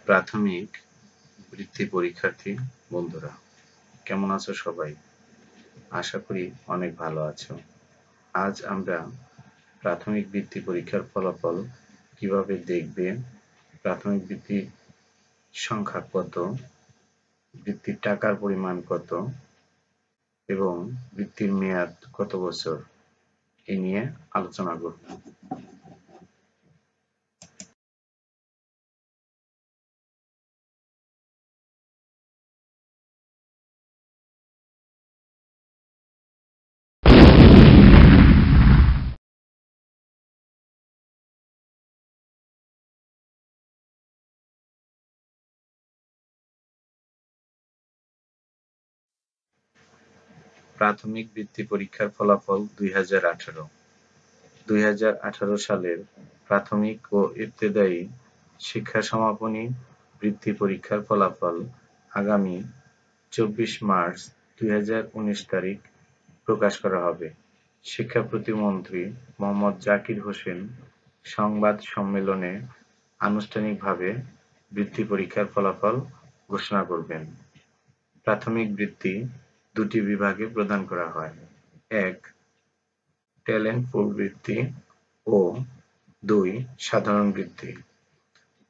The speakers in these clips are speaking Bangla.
প্রাথমিক বৃত্তি পরীক্ষার্থী বন্ধুরা, কেমন আছো সবাই? আশা করি অনেক ভালো আছো। আজ আমরা প্রাথমিক বৃত্তি পরীক্ষার ফলাফল কিভাবে দেখবে, প্রাথমিক বৃত্তির সংখ্যা কত, বৃত্তির টাকার পরিমাণ কত এবং বৃত্তির মেয়াদ কত বছর, এ নিয়ে আলোচনা করব। প্রাথমিক বৃত্তি পরীক্ষার ফলাফল 2018। 2018 সালের প্রাথমিক ও ইবতেদায়ী শিক্ষা সমাপনী বৃত্তি পরীক্ষার ফলাফল আগামী 24 মার্চ 2019 তারিখ প্রকাশ করা হবে। শিক্ষা প্রতিমন্ত্রী মোহাম্মদ জাকির হোসেন সংবাদ সম্মেলনে আনুষ্ঠানিকভাবে বৃত্তি পরীক্ষার ফলাফল ঘোষণা করবেন। প্রাথমিক বৃত্তি দুটি বিভাগে প্রদান করা হয়: এক, ট্যালেন্ট পুল বৃত্তি ও 2, সাধারণ বৃত্তি।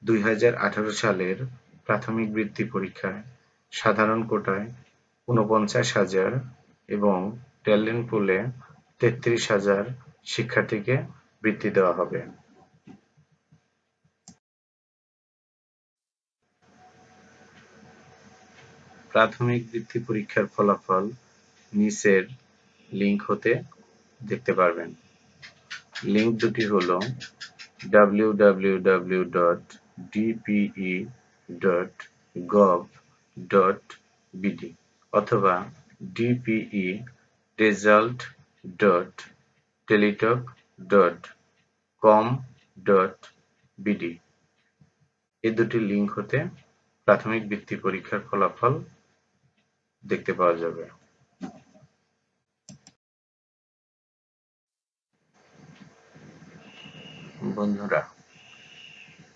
2018 সালের প্রাথমিক বৃত্তি পরীক্ষায় সাধারণ কোটায় 49,000 এবং ট্যালেন্ট পুলে 33,000 শিক্ষার্থীকে বৃত্তি দেওয়া হবে। প্রাথমিক বৃত্তি পরীক্ষার ফলাফল নিচের লিঙ্ক হতে দেখতে পারবেন। লিঙ্ক দুটি হলো www.dpe.gov.bd অথবা dperesult.teletalk.com.bd। এই দুটি লিঙ্ক হতে প্রাথমিক বৃত্তি পরীক্ষার ফলাফল দেখতে পাওয়া যাবে। বন্ধুরা,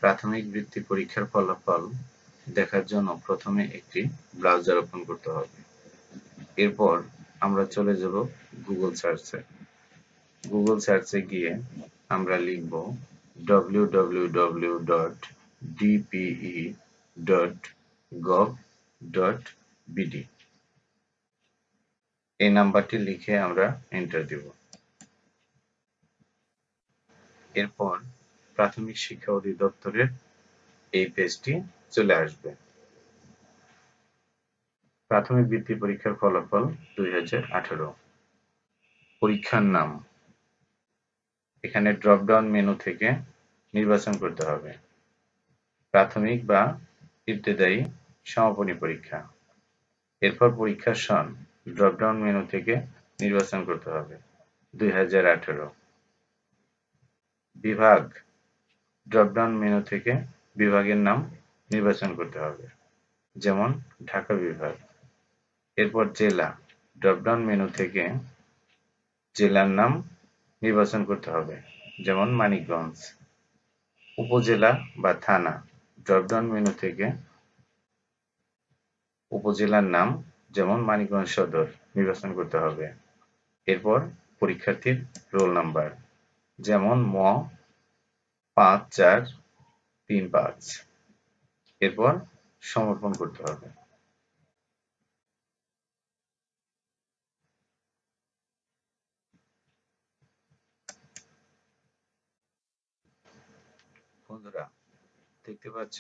প্রাথমিক বৃত্তি পরীক্ষার ফলাফল দেখার জন্য প্রথমে একটি ব্রাউজার ওপেন করতে হবে। এরপর আমরা চলে যাব গুগল সার্চে। গুগল সার্চে গিয়ে আমরা লিখব www.dpe.gov.bd। এই নাম্বারটি লিখে আমরা এন্টার দেব। এরপর প্রাথমিক শিক্ষা অধিদপ্তরের এই পেজটি চলে আসবে। প্রাথমিক বৃত্তি পরীক্ষার ফলাফল 2018। পরীক্ষার নাম, এখানে ড্রপ ডাউন মেনু থেকে নির্বাচন করতে হবে প্রাথমিক বা ইবতেদায়ী সমাপনী পরীক্ষা। এরপর পরীক্ষার সন ড্রপ ডাউন মেনু থেকে নির্বাচন করতে হবে 2018। বিভাগ, ড্রপ ডাউন মেনু থেকে বিভাগের নাম নির্বাচন করতে হবে, যেমন ঢাকা বিভাগ। এরপর জেলা, ড্রপ ডাউন মেনু থেকে জেলার নাম নির্বাচন করতে হবে, যেমন মানিকগঞ্জ। উপজেলা বা থানা, ড্রপ ডাউন মেনু থেকে উপজেলার নাম, যেমন মানিকগঞ্জ সদর, নির্বাচন করতে হবে। এরপর পরীক্ষার্থীর রোল নাম্বার, যেমন ম 5435। এরপর সমর্পণ করতে হবে। বন্ধুরা, দেখতে পাচ্ছ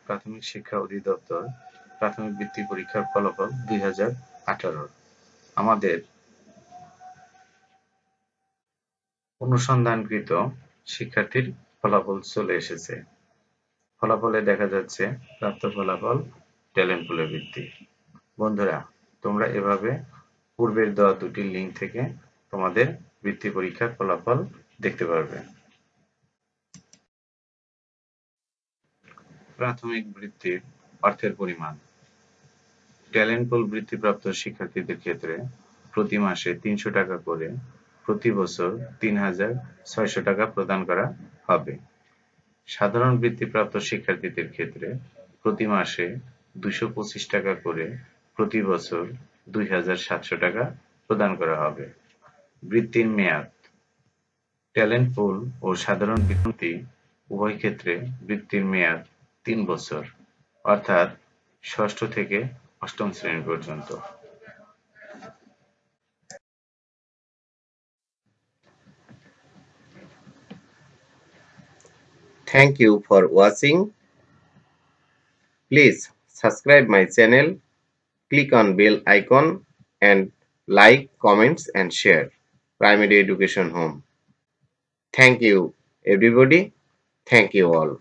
প্রাথমিক শিক্ষা অধিদপ্তর প্রাথমিক বৃত্তি পরীক্ষার ফলাফল 2018। আমাদের অনুসন্ধানকৃত শিক্ষার্থীর ফলাফল চলে এসেছে। ফলাফলে দেখা যাচ্ছে প্রাপ্ত ফলাফল ট্যালেন্ট পুলে বৃত্তি। বন্ধুরা, তোমরা এভাবে পূর্বের দেওয়া দুটি লিঙ্ক থেকে তোমাদের বৃত্তি পরীক্ষার ফলাফল দেখতে পারবে। প্রাথমিক বৃত্তির অর্থের পরিমাণ। ট্যালেন্ট পুল বৃত্তিপ্রাপ্ত শিক্ষার্থীদের ক্ষেত্রে প্রতি মাসে 300 টাকা করে প্রতি বছর 3,600 টাকা প্রদান করা হবে। সাধারণ বৃত্তিপ্রাপ্ত শিক্ষার্থীদের ক্ষেত্রে প্রতি মাসে 225 টাকা করে প্রতি বছর 2,700 টাকা প্রদান করা হবে। বৃত্তির মেয়াদ, ট্যালেন্ট পুল ও সাধারণ বৃত্তি উভয় ক্ষেত্রে বৃত্তির মেয়াদ 3 বছর, অর্থাৎ ষষ্ঠ থেকে অষ্টম শ্রেণী পর্যন্ত। Thank you for watching. Please subscribe my channel, click on bell icon and like, comments and share. Primary Education Home. Thank you everybody. Thank you all.